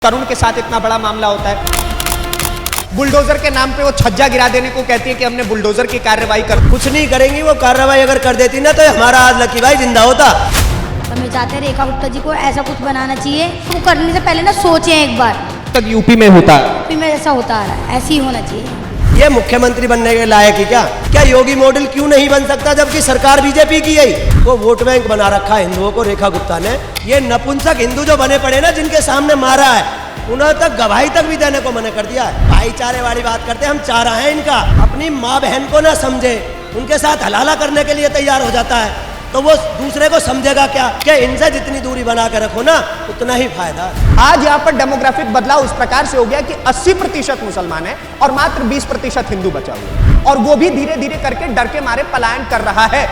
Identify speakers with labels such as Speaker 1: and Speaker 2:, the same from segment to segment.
Speaker 1: तरुण के साथ इतना बड़ा मामला होता है। बुलडोजर के नाम पे वो छज्जा गिरा देने को कहती है कि हमने बुलडोजर की कार्रवाई कर।
Speaker 2: कुछ नहीं करेंगी वो कार्रवाई, अगर कर देती ना तो हमारा आज लकी भाई जिंदा होता।
Speaker 3: हमें चाहते हैं रेखा गुप्ता जी को ऐसा कुछ बनाना चाहिए, वो करने से पहले ना सोचें एक बार।
Speaker 1: तक यूपी में होता है,
Speaker 3: यूपी में ऐसा होता आ रहा है, ऐसे ही होना चाहिए।
Speaker 2: ये मुख्यमंत्री बनने के लायक ही क्या योगी मॉडल क्यों नहीं बन सकता, जबकि सरकार बीजेपी की है। वो वोट बैंक बना रखा है हिंदुओं को रेखा गुप्ता ने। ये नपुंसक हिंदू जो बने पड़े ना, जिनके सामने मारा है, उन्होंने तक गवाही तक भी देने को मना कर दिया है। भाईचारे वाली बात करते हैं, हम चाह रहे हैं इनका अपनी माँ बहन को ना समझे, उनके साथ हलाला करने के लिए तैयार हो जाता है, तो वो दूसरे को समझेगा क्या कि इनसे जितनी दूरी बना के रखो ना उतना ही फायदा।
Speaker 1: आज यहाँ पर डेमोग्राफिक बदलाव उस प्रकार से हो गया कि 80% मुसलमान है और मात्र 20% हिंदू बचा हुआ है, और वो भी धीरे धीरे करके डर के मारे पलायन कर रहा है।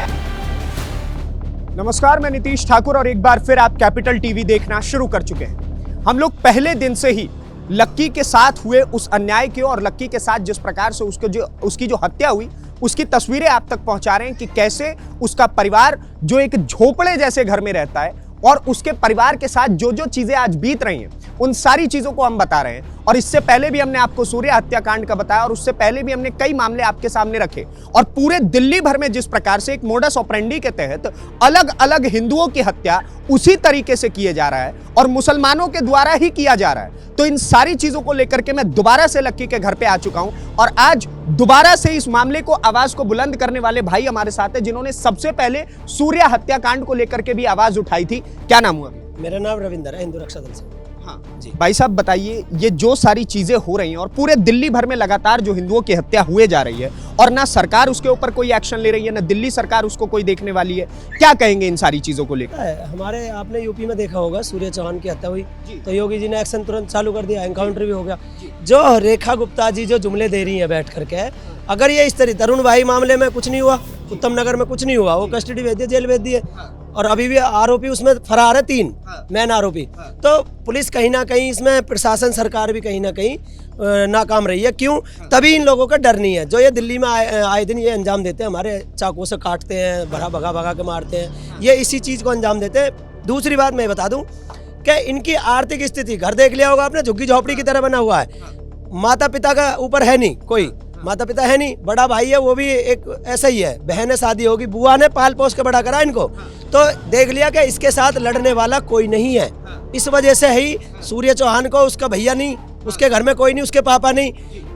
Speaker 1: नमस्कार, मैं नीतीश ठाकुर और एक बार फिर आप कैपिटल टीवी देखना शुरू कर चुके हैं। हम लोग पहले दिन से ही लक्की के साथ हुए उस अन्याय के और लक्की के साथ जिस प्रकार से उसकी जो हत्या हुई उसकी तस्वीरें आप तक पहुंचा रहे हैं कि कैसे उसका परिवार जो एक झोपड़े जैसे घर में रहता है और उसके परिवार के साथ जो जो चीजें आज बीत रही हैं उन सारी चीजों को हम बता रहे हैं। और इससे पहले भी हमने आपको सूर्य हत्याकांड का बताया और उससे पहले भी हमने कई मामले आपके सामने रखे, और पूरे दिल्ली भर में जिस प्रकार से एक मोडस ऑपरेंडी के तहत अलग अलग हिंदुओं की हत्या उसी तरीके से किए जा रहा है और मुसलमानों के द्वारा ही किया जा रहा है। तो इन सारी चीजों को लेकर के मैं दोबारा से लक्की के घर पे आ चुका हूं और आज दोबारा से इस मामले को आवाज को बुलंद करने वाले भाई हमारे साथ है, जिन्होंने सबसे पहले सूर्य हत्याकांड को लेकर के भी आवाज उठाई थी। क्या नाम हुआ?
Speaker 2: मेरा नाम रविंदर है, हिंदू रक्षा दल से।
Speaker 1: हाँ जी भाई साहब, बताइए ये जो सारी चीजें हो रही हैं और पूरे दिल्ली भर में लगातार जो हिंदुओं की हत्या हुए जा रही है और ना सरकार उसके ऊपर कोई एक्शन ले रही है, ना दिल्ली सरकार उसको कोई देखने वाली है, क्या कहेंगे इन सारी चीजों को लेकर?
Speaker 2: हमारे आपने यूपी में देखा होगा, सूर्य चौहान की हत्या हुई तो योगी जी ने एक्शन तुरंत चालू कर दिया, एनकाउंटर भी हो गया। जो रेखा गुप्ता जी जो जुमले दे रही है बैठ करके, अगर ये इस तरह तरुण भाई मामले में कुछ नहीं हुआ, उत्तम नगर में कुछ नहीं हुआ, वो कस्टडी भेज दिए, जेल भेज दिए, और अभी भी आरोपी उसमें फरार है, 3 मेन आरोपी। तो पुलिस कहीं ना कहीं इसमें, प्रशासन सरकार भी कहीं ना कहीं नाकाम रही है। क्यों? तभी इन लोगों का डर नहीं है। जो ये दिल्ली में आए दिन ये अंजाम देते हैं, हमारे चाकू से काटते हैं, भगा भगा के मारते हैं, ये इसी चीज़ को अंजाम देते हैं। दूसरी बात मैं बता दूं कि इनकी आर्थिक स्थिति, घर देख लिया होगा आपने, झुग्गी झोपड़ी की तरह बना हुआ है। माता पिता का ऊपर है नहीं, कोई माता पिता है नहीं, बड़ा भाई है वो भी एक ऐसा ही है, बहन है, शादी होगी, बुआ ने पाल पोस के बड़ा करा इनको, तो देख लिया कि इसके साथ लड़ने वाला कोई नहीं है। इस वजह से ही सूर्य चौहान को उसका भैया नहीं, उसके घर में कोई नहीं, उसके पापा नहीं,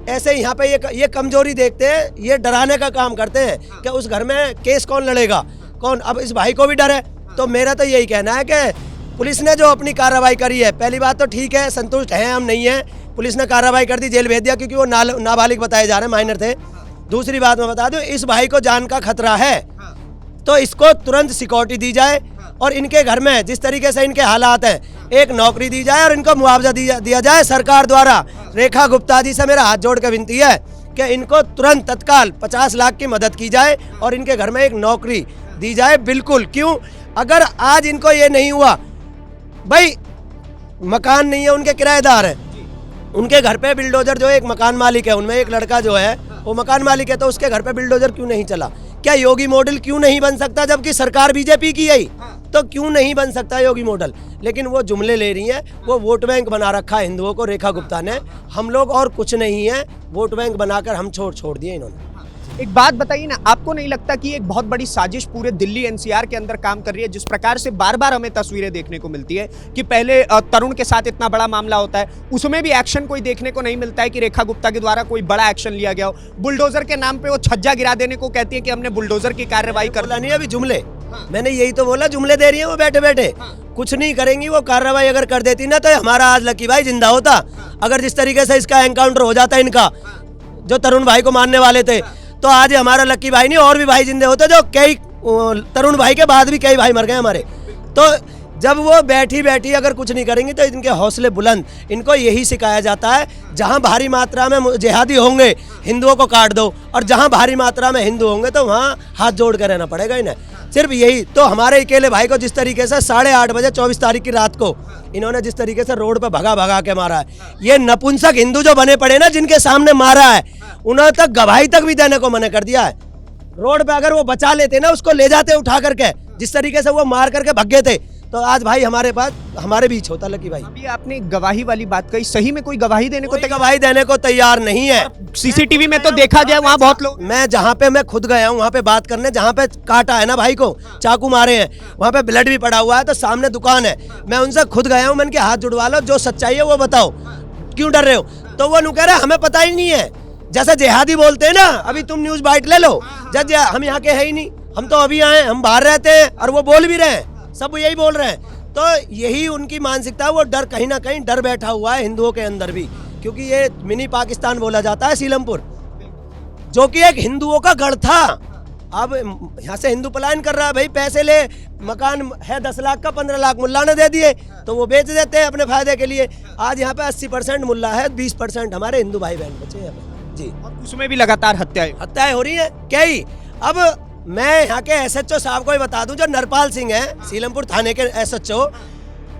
Speaker 2: ऐसे यहाँ पे ये कमजोरी देखते हैं, ये डराने का काम करते हैं कि उस घर में केस कौन लड़ेगा, कौन। अब इस भाई को भी डर है। तो मेरा तो यही कहना है कि पुलिस ने जो अपनी कार्रवाई करी है, पहली बात तो ठीक है, संतुष्ट हैं हम, नहीं है, पुलिस ने कार्रवाई कर दी, जेल भेज दिया, क्योंकि वो नाबालिग बताए जा रहे हैं, माइनर थे। दूसरी बात मैं बता दूं, इस भाई को जान का खतरा है, तो इसको तुरंत सिक्योरिटी दी जाए और इनके घर में जिस तरीके से इनके हालात हैं, एक नौकरी दी जाए और इनको मुआवजा दिया जाए सरकार द्वारा। रेखा गुप्ता जी से मेरा हाथ जोड़ के विनती है कि इनको तुरंत तत्काल 50 लाख की मदद की जाए और इनके घर में एक नौकरी दी जाए। बिल्कुल। क्यों? अगर आज इनको ये नहीं हुआ, भाई मकान नहीं है, उनके किराएदार हैं, उनके घर पे बिल्डोजर, जो एक मकान मालिक है, उनमें एक लड़का जो है वो मकान मालिक है, तो उसके घर पे बिल्डोजर क्यों नहीं चला? क्या योगी मॉडल क्यों नहीं बन सकता, जबकि सरकार बीजेपी की है? तो क्यों नहीं बन सकता योगी मॉडल? लेकिन वो जुमले ले रही हैं, वो वोट बैंक बना रखा है हिंदुओं को रेखा गुप्ता ने। हम लोग और कुछ नहीं है, वोट बैंक बनाकर हम छोड़ दिए इन्होंने।
Speaker 1: एक बात बताइए ना, आपको नहीं लगता कि एक बहुत बड़ी साजिश पूरे दिल्ली एनसीआर के अंदर काम कर रही है? जिस प्रकार से बार बार हमें तस्वीरें देखने को मिलती है कि पहले तरुण के साथ इतना बड़ा मामला होता है, उसमें भी एक्शन कोई देखने को नहीं मिलता है कि रेखा गुप्ता के द्वारा कोई बड़ा एक्शन लिया गया हो। बुलडोजर के नाम पे वो छज्जा गिरा देने को कहती है कि हमने बुलडोजर की कार्रवाई कर
Speaker 2: नहीं, अभी जुमले, मैंने यही तो बोला, जुमले दे रही है वो बैठे बैठे, कुछ नहीं करेंगी वो कार्रवाई, अगर कर देती ना तो हमारा आज लकी भाई जिंदा होता। अगर जिस तरीके से इसका एनकाउंटर हो जाता इनका, जो तरुण भाई को मारने वाले थे, तो आज हमारा लकी भाई नहीं और भी भाई जिंदे होते, जो कई तरुण भाई के बाद भी कई भाई मर गए हमारे। तो जब वो बैठी अगर कुछ नहीं करेंगी तो इनके हौसले बुलंद। इनको यही सिखाया जाता है, जहां भारी मात्रा में जिहादी होंगे हिंदुओं को काट दो, और जहां भारी मात्रा में हिंदू होंगे तो वहां हाथ जोड़ कर रहना पड़ेगा इन्हें, सिर्फ यही। तो हमारे अकेले भाई को जिस तरीके से 8:30 बजे 24 तारीख की रात को इन्होंने जिस तरीके से रोड पे भगा के मारा है, ये नपुंसक हिंदू जो बने पड़े ना, जिनके सामने मारा है, उन्होंने तक गवाही तक भी देने को मना कर दिया है। रोड पे अगर वो बचा लेते ना, उसको ले जाते उठा करके, जिस तरीके से वो मार करके भग गए थे, तो आज भाई हमारे पास हमारे बीच होता लकी भाई।
Speaker 1: अभी आपने गवाही वाली बात कही, सही में कोई गवाही देने को
Speaker 2: कोई गवाही देने को तैयार नहीं है।
Speaker 1: सीसीटीवी में तो देखा गया वहाँ बहुत लोग।
Speaker 2: मैं जहाँ पे मैं खुद गया हूँ वहाँ पे बात करने, जहाँ पे काटा है ना भाई को, चाकू मारे हैं, वहाँ पे ब्लड भी पड़ा हुआ है, तो सामने दुकान है, मैं उनसे खुद गया हूँ, मैंने के हाथ जुड़वा लो, जो सच्चाई है वो बताओ, क्यों डर रहे हो? तो वो नु कह रहे हमें पता ही नहीं है, जैसे जिहादी बोलते हैं ना, अभी तुम न्यूज बाइट ले लो, जज हम यहाँ के है ही नहीं, हम तो अभी आए, हम बाहर रहते हैं, और वो बोल भी रहे हैं, सब यही बोल रहे हैं। तो यही उनकी मानसिकता, वो डर कहीं ना कहीं डर बैठा हुआ है हिंदुओं के अंदर भी, क्योंकि ये मिनी पाकिस्तान बोला जाता है सीलमपुर, जो कि एक हिंदुओं का गढ़ था। अब यहाँ से हिंदू पलायन कर रहा है भाई, पैसे ले, मकान है 10 लाख का, 15 लाख मुल्ला ने दे दिए, तो वो बेच देते हैं अपने फायदे के लिए। आज यहाँ पे 80% मुल्ला है, 20% हमारे हिंदू भाई बहन बचे हैं जी।
Speaker 1: और उसमें भी लगातार हत्याएं
Speaker 2: हो रही है क्या ही। अब मैं यहाँ के SHO साहब को ही बता दूं, जो नरपाल सिंह है सीलमपुर थाने के SHO,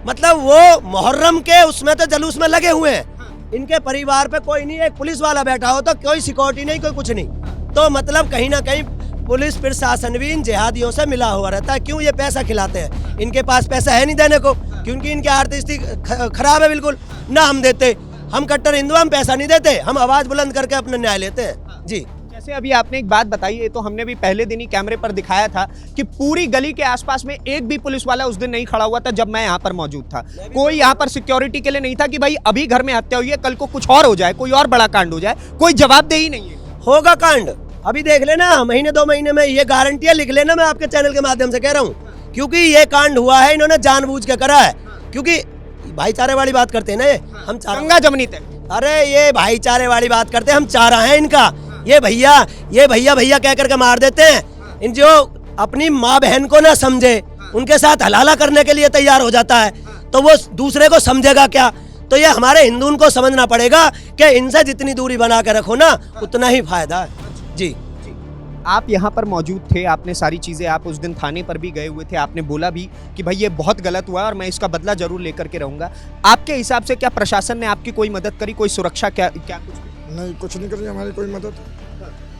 Speaker 2: मतलब वो मुहर्रम के उसमें तो जलूस में लगे हुए हैं, इनके परिवार पे कोई नहीं, एक पुलिस वाला बैठा हो तो कोई सिक्योरिटी नहीं, कोई कुछ नहीं, तो मतलब कहीं ना कहीं पुलिस प्रशासन भी इन जिहादियों से मिला हुआ रहता है। क्यों? ये पैसा खिलाते हैं, इनके पास पैसा है नहीं देने को, क्योंकि इनकी आर्थिक स्थिति खराब है बिल्कुल, ना हम देते, हम कट्टर हिंदू, हम पैसा नहीं देते, हम आवाज बुलंद करके अपना न्याय लेते हैं जी।
Speaker 1: जैसे अभी आपने एक बात बताई है, तो हमने भी पहले दिन ही कैमरे पर दिखाया था कि पूरी गली के आसपास में एक भी पुलिस वाला उस दिन नहीं खड़ा हुआ था जब मैं यहाँ पर मौजूद था। कोई यहाँ पर सिक्योरिटी के लिए नहीं था कि भाई अभी घर में हत्या हुई है, कल को कुछ और हो जाए, कोई और बड़ा कांड हो जाए, कोई जवाबदेही नहीं है।
Speaker 2: होगा कांड, अभी देख लेना, महीने 2 महीने में, ये गारंटियां लिख लेना, मैं आपके चैनल के माध्यम से कह रहा हूँ, क्योंकि ये कांड हुआ है, इन्होंने जानबूझ के करा है, क्योंकि भाईचारे वाली बात करते हैं ना, ये हम
Speaker 1: गंगा जमनी तक,
Speaker 2: अरे ये भाईचारे वाली बात करते हैं, हम चारा हैं इनका, ये भैया भैया कह करके मार देते हैं। इन जो अपनी माँ बहन को ना समझे, उनके साथ हलाला करने के लिए तैयार हो जाता है, तो वो दूसरे को समझेगा क्या? तो ये हमारे हिंदू को समझना पड़ेगा कि इनसे जितनी दूरी बना के रखो ना, उतना ही फायदा है जी।
Speaker 1: आप यहाँ पर मौजूद थे, आपने सारी चीज़ें, आप उस दिन थाने पर भी गए हुए थे, आपने बोला भी कि भाई ये बहुत गलत हुआ और मैं इसका बदला जरूर लेकर के रहूँगा। आपके हिसाब से क्या प्रशासन ने आपकी कोई मदद करी, कोई सुरक्षा, क्या कुछ?
Speaker 4: नहीं, कुछ नहीं करी हमारी कोई मदद।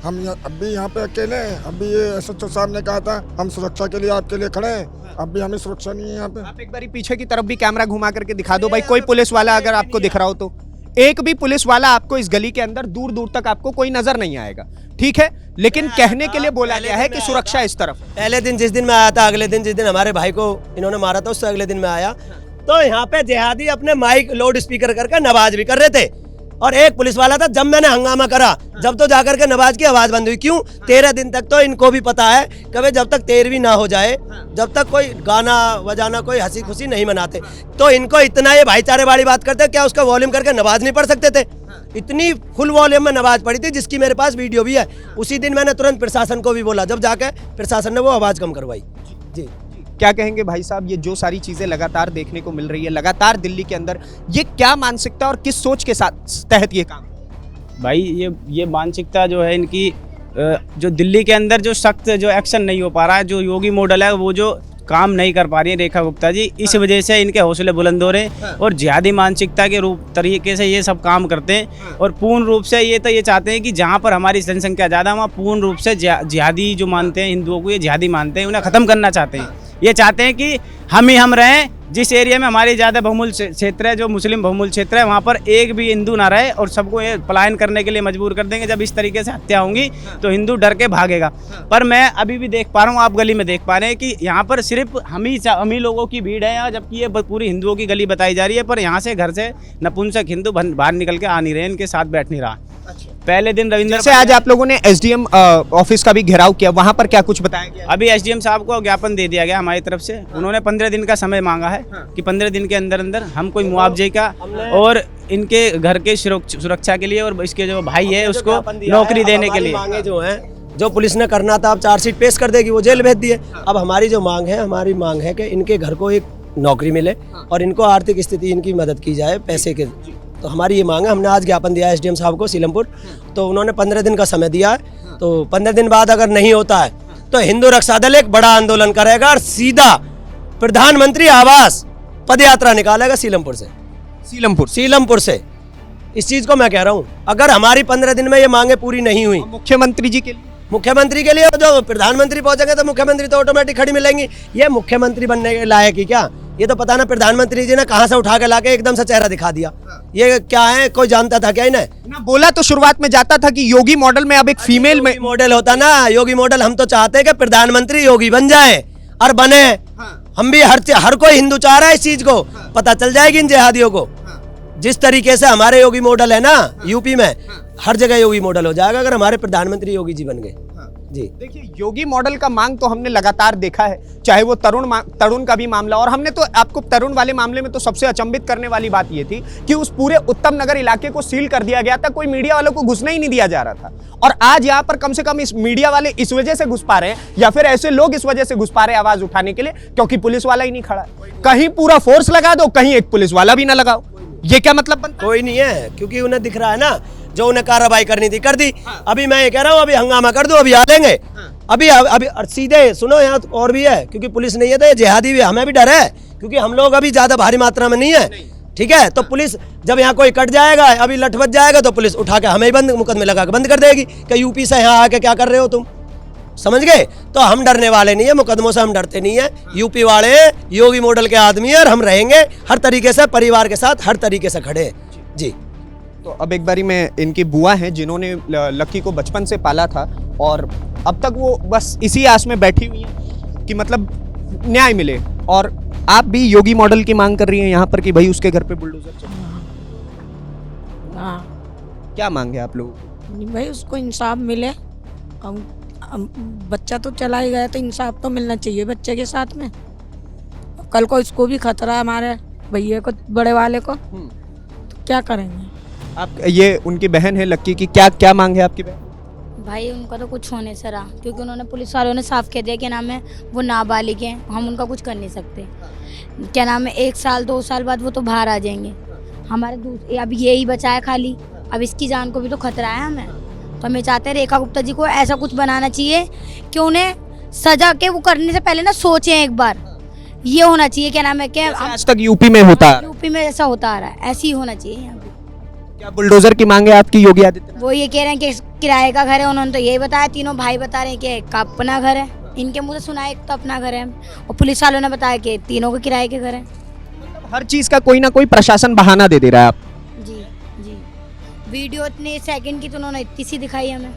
Speaker 4: हम अब भी यहाँ पे अकेले हैं, अभी ये SHO साहब ने कहा था हम सुरक्षा के लिए आपके लिए खड़े हैं, अब भी हमें सुरक्षा नहीं है यहाँ पे।
Speaker 1: आप एक बारी पीछे की तरफ भी कैमरा घुमा करके दिखा दो भाई, कोई पुलिस वाला अगर आपको दिख रहा हो तो। एक भी पुलिस वाला आपको इस गली के अंदर दूर दूर तक आपको कोई नजर नहीं आएगा, ठीक है, लेकिन कहने के लिए बोला गया है कि सुरक्षा इस तरफ।
Speaker 2: पहले दिन जिस दिन मैं आया था, अगले दिन जिस दिन हमारे भाई को इन्होंने मारा था, उससे अगले दिन मैं आया, तो यहाँ पे जिहादी अपने माइक लाउड स्पीकर करके नमाज भी कर रहे थे, और एक पुलिस वाला था, जब मैंने हंगामा करा, जब तो जाकर के नमाज की आवाज बंद हुई। क्यों? 13 दिन तक तो इनको भी पता है कि जब तक 13वीं ना हो जाए, जब तक कोई गाना बजाना, कोई हंसी खुशी नहीं मनाते, तो इनको इतना ये भाईचारे वाली बात करते, क्या उसका वॉल्यूम करके नमाज नहीं पढ़ सकते थे? इतनी फुल वॉल्यूम में नमाज पढ़ी थी, जिसकी मेरे पास वीडियो भी है। उसी दिन मैंने तुरंत प्रशासन को भी बोला, जब जाके प्रशासन ने वो आवाज कम करवाई जी।
Speaker 1: क्या कहेंगे भाई साहब, ये जो सारी चीजें लगातार देखने को मिल रही है लगातार दिल्ली के अंदर, ये क्या मानसिकता और किस सोच के साथ तहत ये काम?
Speaker 5: भाई ये मानसिकता जो है इनकी, जो दिल्ली के अंदर जो सख्त जो एक्शन नहीं हो पा रहा है, जो योगी मॉडल है वो जो काम नहीं कर पा रही है रेखा गुप्ता जी, इस वजह से इनके हौसले बुलंद हो रहे हैं, और जिहादी मानसिकता के रूप तरीके से ये सब काम करते हैं, और पूर्ण रूप से ये चाहते हैं कि जहाँ पर हमारी जनसंख्या ज़्यादा, वहाँ पूर्ण रूप से जिहादी जो मानते हैं हिंदुओं को, ये जिहादी मानते हैं, उन्हें ख़त्म करना चाहते हैं। ये चाहते हैं कि हम रहें, जिस एरिया में हमारी ज़्यादा बहुमूल क्षेत्र है, जो मुस्लिम बहुमूल क्षेत्र है, वहाँ पर एक भी हिंदू ना रहे, और सबको ये पलायन करने के लिए मजबूर कर देंगे। जब इस तरीके से हत्या होंगी तो हिंदू डर के भागेगा। पर मैं अभी भी देख पा रहा हूँ, आप गली में देख पा रहे हैं कि यहाँ पर सिर्फ हम ही लोगों की भीड़ है, जबकि ये पूरी हिंदुओं की गली बताई जा रही है। पर यहाँ से घर से नपुंसक हिंदू बाहर निकल के आ नहीं रहे, इनके साथ बैठ नहीं रहा। पहले दिन रविंद्र
Speaker 1: से आज आप लोगों ने SDM ऑफिस का भी घेराव किया, वहां पर क्या कुछ बताया गया?
Speaker 5: अभी SDM साहब को ज्ञापन दे दिया गया हमारी तरफ से, उन्होंने 15 दिन का समय मांगा है कि 15 दिन के अंदर अंदर हम कोई मुआवजे का और इनके घर के सुरक्षा के लिए, और इसके जो भाई है उसको नौकरी देने के लिए
Speaker 2: मांगे जो है, जो पुलिस ने करना था, अब चार्जशीट पेश कर देगी, वो जेल भेज दिए। अब हमारी जो मांग है कि इनके घर को एक नौकरी मिले और इनको आर्थिक स्थिति इनकी मदद की जाए पैसे के, तो हमारी ये मांग है। हमने आज ज्ञापन दिया है SDM साहब को सीलमपुर, तो उन्होंने 15 दिन का समय दिया है, तो 15 दिन बाद अगर नहीं होता है तो हिंदू रक्षा दल एक बड़ा आंदोलन करेगा और सीधा प्रधानमंत्री आवास पद यात्रा निकालेगा सीलमपुर से। इस चीज को मैं कह रहा हूँ, अगर हमारी 15 दिन में ये मांगे पूरी नहीं हुई,
Speaker 1: मुख्यमंत्री जी के लिए
Speaker 2: जो प्रधानमंत्री पहुंचेंगे तो मुख्यमंत्री तो ऑटोमेटिक खड़ी मिलेंगी। ये मुख्यमंत्री बनने के लायक ही क्या? ये तो पता ना प्रधानमंत्री जी ने कहाँ से उठा के लाके एकदम से चेहरा दिखा दिया। ये क्या है, कोई जानता था क्या इन्हें?
Speaker 1: ना बोला तो शुरुआत में जाता था कि योगी मॉडल में अब एक फीमेल में
Speaker 2: योगी मॉडल होता ना, योगी मॉडल। हम तो चाहते हैं कि प्रधानमंत्री योगी बन जाए और बने। हम भी हर कोई हिंदू चाह रहा है इस चीज को। पता चल जाएगी इन जिहादियों को। जिस तरीके से हमारे योगी मॉडल है ना यूपी में, हर जगह योगी मॉडल हो जाएगा अगर हमारे प्रधानमंत्री योगी जी बन गए। जी
Speaker 1: देखिए, योगी मॉडल का मांग तो हमने लगातार देखा है, चाहे वो तरुण का भी मामला, और हमने तो आपको तरुण वाले मामले में तो सबसे अचंभित करने वाली बात ये थी कि उस पूरे उत्तम नगर इलाके को सील कर दिया गया था, कोई मीडिया वालों को घुसने ही नहीं दिया जा रहा था। और आज यहाँ पर कम से कम इस मीडिया वाले इस वजह से घुस पा रहे हैं, या फिर ऐसे लोग इस वजह से घुस पा रहे हैं आवाज उठाने के लिए, क्योंकि पुलिस वाला ही नहीं खड़ा है। कहीं पूरा फोर्स लगा दो, कहीं एक पुलिस वाला भी ना लगाओ, ये क्या मतलब बनता?
Speaker 2: कोई नहीं है, क्योंकि उन्हें दिख रहा है ना, जो उन्हें कार्रवाई करनी थी कर दी। अभी मैं ये कह रहा हूँ, अभी हंगामा कर दो, अभी आ लेंगे। अभी और सीधे सुनो, यहाँ तो और भी है, क्योंकि पुलिस नहीं है तो ये जिहादी भी, हमें भी डर है, क्योंकि हम लोग अभी ज्यादा भारी मात्रा में नहीं है। ठीक है, तो पुलिस जब यहाँ कोई कट जाएगा, अभी लठ बच जाएगा, तो पुलिस उठा के हमें ही मुकदमे लगा के बंद कर देगी कि यूपी से यहाँ आके क्या कर रहे हो तुम। समझ गए? तो हम डरने वाले नहीं है, मुकदमों से हम डरते नहीं है। यूपी वाले योगी मॉडल के आदमी है और हम रहेंगे हर तरीके से परिवार के साथ, हर तरीके से खड़े हैं। जी
Speaker 1: तो अब एक बारी में इनकी बुआ हैं जिन्होंने लक्की को बचपन से पाला था, और अब तक वो बस इसी आस में बैठी हुई हैं कि मतलब न्याय मिले। और आप भी योगी मॉडल की मांग कर रही हैं यहाँ पर कि भाई उसके घर पे बुलडोजर चले।
Speaker 6: हाँ
Speaker 1: क्या मांग है आप लोगों को?
Speaker 6: भाई, उसको इंसाफ मिले। बच्चा तो चला ही गया, तो इंसाफ तो मिलना चाहिए बच्चे के साथ में। कल को इसको भी खतरा है, हमारे भैया को, बड़े वाले को, तो क्या करेंगे?
Speaker 1: आप ये उनकी बहन है लक्की की, क्या क्या मांग है आपकी बहन?
Speaker 3: भाई उनका तो कुछ होने से रहा, क्योंकि उन्होंने पुलिस वालों ने साफ कह दिया कि नाम है वो नाबालिग हैं, हम उनका कुछ कर नहीं सकते। क्या नाम है, 1 साल 2 साल बाद वो तो बाहर आ जाएंगे। हमारे अब यही बचा है खाली, अब इसकी जान को भी तो खतरा है हमें। तो हमें चाहते हैं रेखा गुप्ता जी को ऐसा कुछ बनाना चाहिए कि उन्हें सजा के वो करने से पहले ना सोचें एक बार। ये होना चाहिए, क्या नाम है, क्या
Speaker 1: आज तक यूपी में होता है,
Speaker 3: यूपी में ऐसा होता आ रहा है, ऐसे ही होना चाहिए यहाँ पे।
Speaker 1: क्या बुलडोजर की मांग है आपकी योगी आदित्यनाथ?
Speaker 3: वो ये कह रहे हैं कि किराए का घर है, उन्होंने तो यही बताया, तीनों भाई बता रहे हैं कि एक का अपना घर है। इनके मुंह से सुना है एक तो अपना घर है, और पुलिस वालों ने बताया कि तीनों के किराए के घर है।
Speaker 1: हर चीज का कोई ना कोई प्रशासन बहाना दे रहा है। आप
Speaker 3: जी जी, वीडियो इतने सेकंड की तो उन्होंने इतनी सी दिखाई हमें।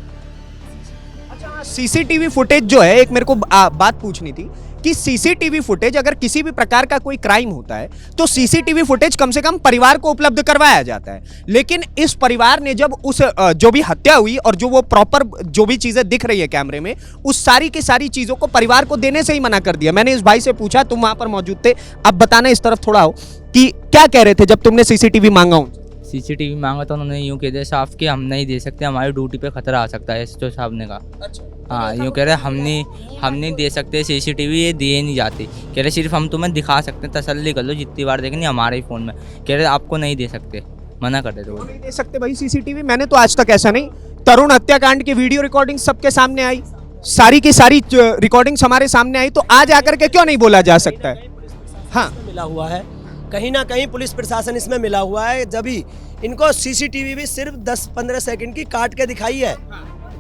Speaker 1: अच्छा, सीसीटीवी फुटेज जो है, एक मेरे को बात पूछनी थी कि सीसीटीवी फुटेज, अगर किसी भी प्रकार का कोई क्राइम होता है तो सीसीटीवी फुटेज कम से कम परिवार को उपलब्ध करवाया जाता है। लेकिन इस परिवार ने जब उस जो भी हत्या हुई और जो वो प्रॉपर जो भी चीजें दिख रही है कैमरे में, उस सारी की सारी चीजों को परिवार को देने से ही मना कर दिया। मैंने इस भाई से पूछा, तुम वहां पर मौजूद थे, अब बताना इस तरफ थोड़ा हो कि क्या कह रहे थे जब तुमने सीसीटीवी मांगा?
Speaker 7: सीसीटीवी मांगा तो उन्होंने यूँ कह दिया साफ कि हम नहीं दे सकते, हमारी ड्यूटी पे खतरा आ सकता है, एसएचओ साहब ने कहा। हाँ, यूँ कह रहे हम नहीं दे सकते सीसीटीवी, ये दिए नहीं जाती। कह रहे सिर्फ हम तुम्हें दिखा सकते हैं, तसल्ली कर लो, जितनी बार देखनी हमारे ही फ़ोन में। कह रहे आपको नहीं दे सकते, मना कर देते वो।
Speaker 1: नहीं दे सकते भाई सीसीटीवी? मैंने तो आज तक ऐसा नहीं। तरुण हत्याकांड की वीडियो रिकॉर्डिंग सबके सामने आई, सारी की सारी रिकॉर्डिंग्स हमारे सामने आई, तो आज आकर के क्यों नहीं बोला जा सकता है? हाँ,
Speaker 2: मिला हुआ है, कहीं ना कहीं पुलिस प्रशासन इसमें मिला हुआ है। जब ही इनको सीसीटीवी भी सिर्फ 10-15 सेकंड की काट के दिखाई है,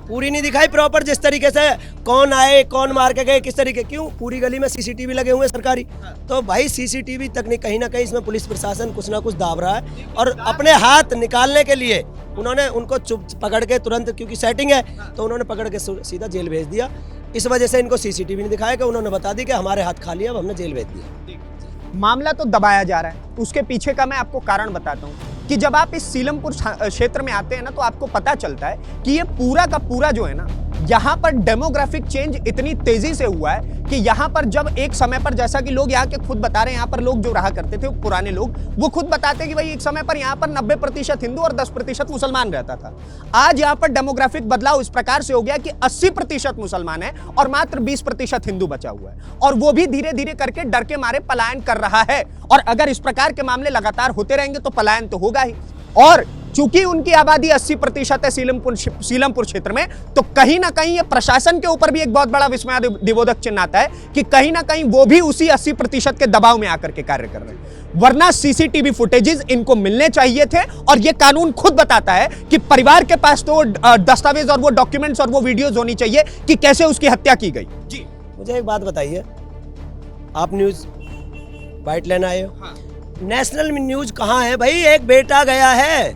Speaker 2: पूरी नहीं दिखाई प्रॉपर। जिस तरीके से कौन आए, कौन मार के गए, किस तरीके, क्यों पूरी गली में सीसीटीवी लगे हुए सरकारी। तो भाई सीसीटीवी तक नहीं, कहीं ना कहीं इसमें पुलिस प्रशासन कुछ ना कुछ दाब रहा है, और अपने हाथ निकालने के लिए उन्होंने उनको चुप पकड़ के तुरंत, क्योंकि सेटिंग है तो उन्होंने पकड़ के सीधा जेल भेज दिया। इस वजह से इनको सीसीटीवी नहीं दिखाया कि उन्होंने बता दी कि हमारे हाथ खाली है, अब हमने जेल भेज दिया।
Speaker 1: मामला तो दबाया जा रहा है, उसके पीछे का मैं आपको कारण बताता हूँ कि जब आप इस सीलमपुर क्षेत्र में आते हैं ना, तो आपको पता चलता है कि ये पूरा का पूरा जो है ना, यहाँ पर डेमोग्राफिक चेंज इतनी तेजी से हुआ है कि यहाँ पर जब एक समय पर, जैसा कि लोग यहाँ के खुद बता रहे हैं, यहाँ पर लोग जो रहा करते थे पुराने लोग, वो खुद बताते हैं कि भाई एक समय पर यहाँ पर 90% हिंदू और 10% मुसलमान रहता था। आज यहाँ पर डेमोग्राफिक बदलाव इस प्रकार से हो गया कि 80% मुसलमान है और मात्र 20% हिंदू बचा हुआ है, और वो भी धीरे धीरे करके डर के मारे पलायन कर रहा है। और अगर इस प्रकार के मामले लगातार होते रहेंगे तो पलायन तो होगा ही। और चूंकि उनकी आबादी 80% है सीलमपुर क्षेत्र में, तो कहीं ना कहीं ये प्रशासन के ऊपर भी एक बहुत बड़ा विस्मयादिबोधक चिन्ह आता है कि कहीं ना कहीं वो भी उसी 80% के दबाव में आकर के कार्य कर रहे हैं। वरना सीसीटीवी फुटेजेस इनको मिलने चाहिए थे, और ये कानून खुद बताता है कि परिवार के पास तो दस्तावेज और वो डॉक्यूमेंट्स और वो वीडियोज होनी चाहिए कि कैसे उसकी हत्या की गई। जी,
Speaker 2: मुझे एक बात बताइए, आप न्यूज़ वाइट लेना आए हो। नेशनल न्यूज कहाँ है भाई? एक बेटा गया है,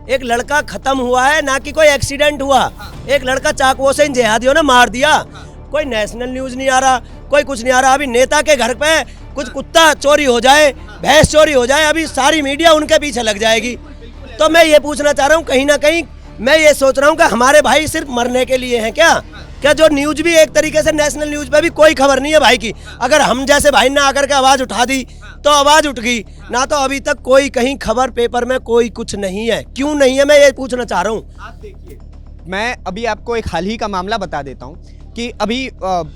Speaker 2: एक लड़का खत्म हुआ है, ना कि कोई एक्सीडेंट हुआ। एक लड़का चाकुओं से इन जिहादियों ने मार दिया, कोई नेशनल न्यूज नहीं आ रहा, कोई कुछ नहीं आ रहा। अभी नेता के घर पे कुछ कुत्ता चोरी हो जाए, भैंस चोरी हो जाए, अभी सारी मीडिया उनके पीछे लग जाएगी। तो मैं ये पूछना चाह रहा हूँ, कहीं ना कहीं मैं ये सोच रहा हूँ कि हमारे भाई सिर्फ मरने के लिए हैं क्या? क्या जो न्यूज भी एक तरीके से नेशनल न्यूज पे भी कोई खबर नहीं है भाई की। अगर हम जैसे भाई ने आकर के आवाज उठा दी तो आवाज उठ गई ना, तो अभी तक कोई कहीं खबर पेपर में कोई कुछ नहीं है। क्यों नहीं है, मैं ये पूछना चाह रहा हूँ।
Speaker 1: आप देखिए, मैं अभी आपको एक हाल ही का मामला बता देता हूँ कि अभी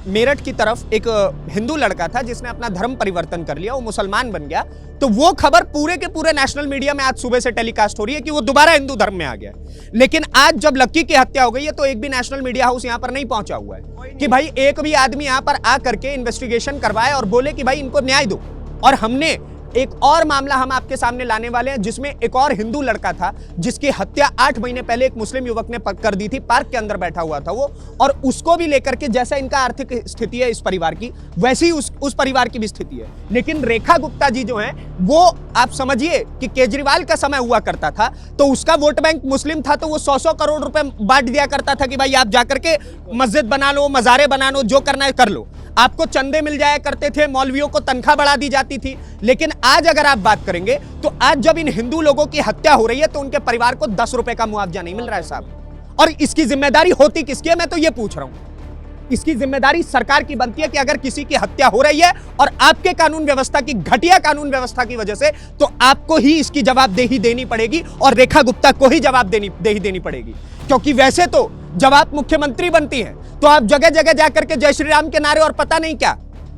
Speaker 1: मेरठ की तरफ एक हिंदू लड़का था जिसने अपना धर्म परिवर्तन कर लिया, वो मुसलमान बन गया। तो वो खबर पूरे के पूरे नेशनल मीडिया में आज सुबह से टेलीकास्ट हो रही है कि वो दोबारा हिंदू धर्म में आ गया। लेकिन आज जब लक्की की हत्या हो गई है तो एक भी नेशनल मीडिया हाउस यहाँ पर नहीं पहुंचा हुआ है कि भाई एक भी आदमी यहाँ पर आ करके इन्वेस्टिगेशन करवाए और बोले कि भाई इनको न्याय दो। और हमने एक और मामला हम आपके सामने लाने वाले हैं जिसमें एक और हिंदू लड़का था जिसकी हत्या 8 महीने पहले एक मुस्लिम युवक ने कर दी थी। पार्क के अंदर बैठा हुआ था वो, और उसको भी लेकर के जैसा इनका आर्थिक स्थिति है इस परिवार की, वैसी ही उस परिवार की भी स्थिति है। लेकिन रेखा गुप्ता जी जो हैं वो, आप समझिए कि केजरीवाल का समय हुआ करता था तो उसका वोट बैंक मुस्लिम था, तो वो 100-100 करोड़ रुपए बांट दिया करता था कि भाई आप जाकर के मस्जिद बना लो, मज़ारे बना लो, जो करना है कर लो। आपको चंदे मिल जाया करते थे, मौलवियों को तनख्वाह बढ़ा दी जाती थी। लेकिन आज अगर आप बात करेंगे तो आज जब इन हिंदू लोगों की हत्या हो रही है तो उनके परिवार को 10 रुपए का मुआवजा नहीं मिल रहा है साहब। और इसकी जिम्मेदारी होती किसकी है, मैं तो ये पूछ रहा हूं। इसकी जिम्मेदारी सरकार की बनती है कि अगर किसी की हत्या हो रही है और आपके कानून व्यवस्था की, घटिया कानून व्यवस्था की वजह से, तो आपको ही इसकी जवाबदेही देनी पड़ेगी और रेखा गुप्ता को ही जवाबदेही देनी पड़ेगी। क्योंकि वैसे तो जब आप मुख्यमंत्री बनती हैं तो आप जगह जगह जाकर के जय श्री राम के नारे और पता नहीं क्या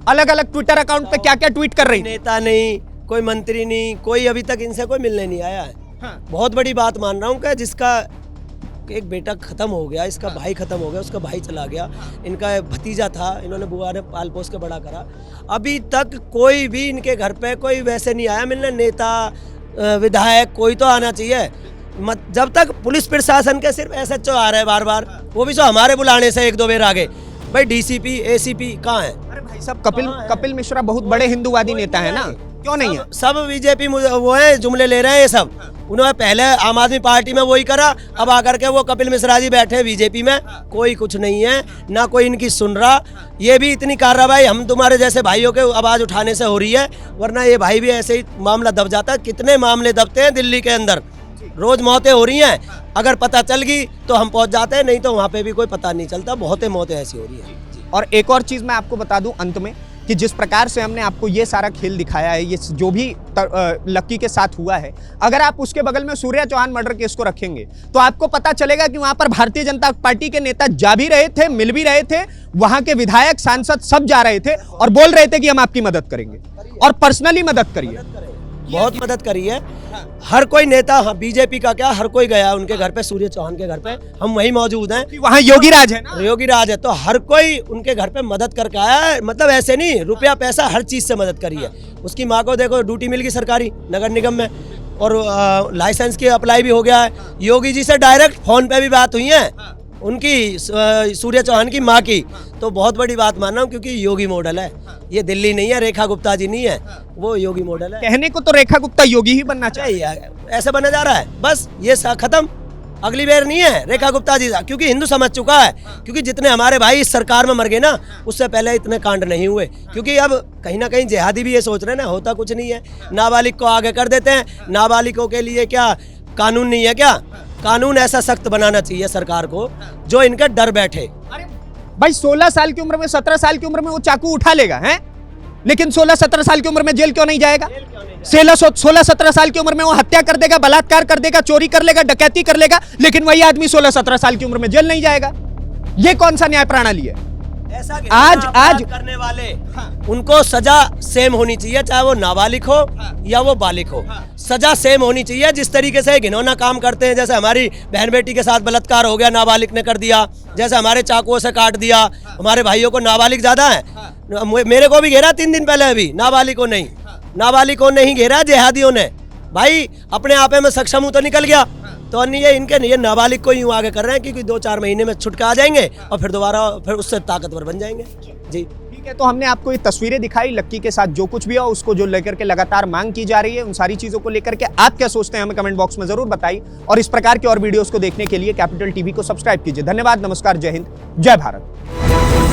Speaker 1: अलग अलग ट्विटर अकाउंट पे क्या क्या ट्वीट कर रही।
Speaker 2: नेता नहीं, कोई मंत्री नहीं, कोई अभी तक इनसे कोई मिलने नहीं आया है।
Speaker 1: हाँ।
Speaker 2: बहुत बड़ी बात मान रहा हूँ कि जिसका एक बेटा खत्म हो गया, इसका भाई खत्म हो गया, उसका भाई चला गया, इनका भतीजा था, इन्होंने बुआ ने पाल पोस के बड़ा करा, अभी तक कोई भी इनके घर पे कोई वैसे नहीं आया मिलने। नेता विधायक कोई तो आना चाहिए। जब तक पुलिस प्रशासन के सिर्फ SHO आ रहे हैं बार बार, वो भी जो हमारे बुलाने से 1-2 बार आगे, भाई DCP ACP कहाँ है?
Speaker 1: अरे भाई साहब, कपिल मिश्रा बहुत बड़े हिंदुवादी नेता है ना, क्यों नहीं है?
Speaker 2: सब बीजेपी वो है, जुमले ले रहे हैं ये सब। उन्होंने पहले आम आदमी पार्टी में वही करा, अब आकर के वो कपिल मिश्रा जी बैठे बीजेपी में, कोई कुछ नहीं है, ना कोई इनकी सुन रहा। ये भी इतनी कार्रवाई हम तुम्हारे जैसे भाइयों के आवाज उठाने से हो रही है, वरना ये भाई भी ऐसे ही मामला दब जाता है। कितने मामले दबते हैं दिल्ली के अंदर, रोज मौतें हो रही हैं, अगर पता चल गई तो हम पहुंच जाते हैं, नहीं तो वहाँ पे भी कोई पता नहीं चलता। बहुत मौतें ऐसी हो रही हैं।
Speaker 1: और एक और चीज मैं आपको बता दूं अंत में कि जिस प्रकार से हमने आपको ये सारा खेल दिखाया है, ये जो भी लक्की के साथ हुआ है, अगर आप उसके बगल में सूर्या चौहान मर्डर केस को रखेंगे तो आपको पता चलेगा कि वहां पर भारतीय जनता पार्टी के नेता जा भी रहे थे, मिल भी रहे थे, वहां के विधायक सांसद सब जा रहे थे और बोल रहे थे कि हम आपकी मदद करेंगे और पर्सनली मदद करिए।
Speaker 2: बहुत मदद करी है हर कोई नेता। हाँ, बीजेपी का क्या, हर कोई गया उनके घर पे, सूर्य चौहान के घर पे, हम वहीं मौजूद हैं।
Speaker 1: वहां योगी राज है ना,
Speaker 2: योगी राज है, तो हर कोई उनके घर पे मदद करके आया है। मतलब ऐसे नहीं, रुपया पैसा हर चीज से मदद करी है। उसकी माँ को देखो ड्यूटी मिल गई सरकारी नगर निगम में, और लाइसेंस की अप्लाई भी हो गया है। योगी जी से डायरेक्ट फोन पे भी बात हुई है उनकी, सूर्य चौहान की माँ की। तो बहुत बड़ी बात मान रहा हूँ, क्योंकि योगी मॉडल है ये, दिल्ली नहीं है, रेखा गुप्ता जी नहीं है, वो योगी मॉडल है।
Speaker 1: कहने को तो रेखा गुप्ता योगी ही बनना चाहिए,
Speaker 2: ऐसे बना जा रहा है बस, ये खत्म। अगली बार नहीं है रेखा गुप्ता जी, क्योंकि हिंदू समझ चुका है। क्योंकि जितने हमारे भाई इस सरकार में मर गए ना, उससे पहले इतने कांड नहीं हुए। क्योंकि अब कहीं ना कहीं जिहादी भी ये सोच रहे हैं ना, होता कुछ नहीं है, नाबालिग को आगे कर देते हैं। नाबालिगों के लिए क्या कानून नहीं है क्या? कानून ऐसा सख्त बनाना चाहिए सरकार को जो इनका डर बैठे।
Speaker 1: भाई 16 साल की उम्र में, 17 साल की उम्र में वो चाकू उठा लेगा, हैं? लेकिन 16-17 साल की उम्र में जेल क्यों नहीं जाएगा? 16-17 साल की उम्र में वो हत्या कर देगा, बलात्कार कर देगा, चोरी कर लेगा, डकैती कर लेगा, लेकिन वही आदमी 16-17 साल की उम्र में जेल नहीं जाएगा। ये कौन सा न्याय प्रणाली है?
Speaker 2: ऐसा
Speaker 1: आज
Speaker 2: करने वाले उनको सजा सेम होनी चाहिए, चाहे वो नाबालिग हो या वो बालिग हो। सजा सेम होनी चाहिए। जिस तरीके से घिनौना काम करते हैं, जैसे हमारी बहन बेटी के साथ बलात्कार हो गया, नाबालिग ने कर दिया, जैसे हमारे चाकुओं से काट दिया, हमारे भाइयों को नाबालिग ज्यादा है। मेरे को भी घेरा 3 दिन पहले, अभी नाबालिग को नहीं, नाबालिग को नहीं घेरा जिहादियों ने। भाई अपने आप में सक्षम हूँ तो निकल गया, तो अन्य ये नाबालिग को यूँ आगे कर रहे हैं, क्योंकि 2-4 महीने में छुटका आ जाएंगे और फिर दोबारा फिर उससे ताकतवर बन जाएंगे। जी।
Speaker 1: ठीक है, तो हमने आपको ये तस्वीरें दिखाई लक्की के साथ जो कुछ भी है उसको जो लेकर के लगातार मांग की जा रही है, उन सारी चीजों को लेकर के आप क्या सोचते हैं हमें कमेंट बॉक्स में जरूर बताइए। और इस प्रकार के और वीडियोस को देखने के लिए कैपिटल टीवी को सब्सक्राइब कीजिए। धन्यवाद, नमस्कार, जय हिंद, जय भारत।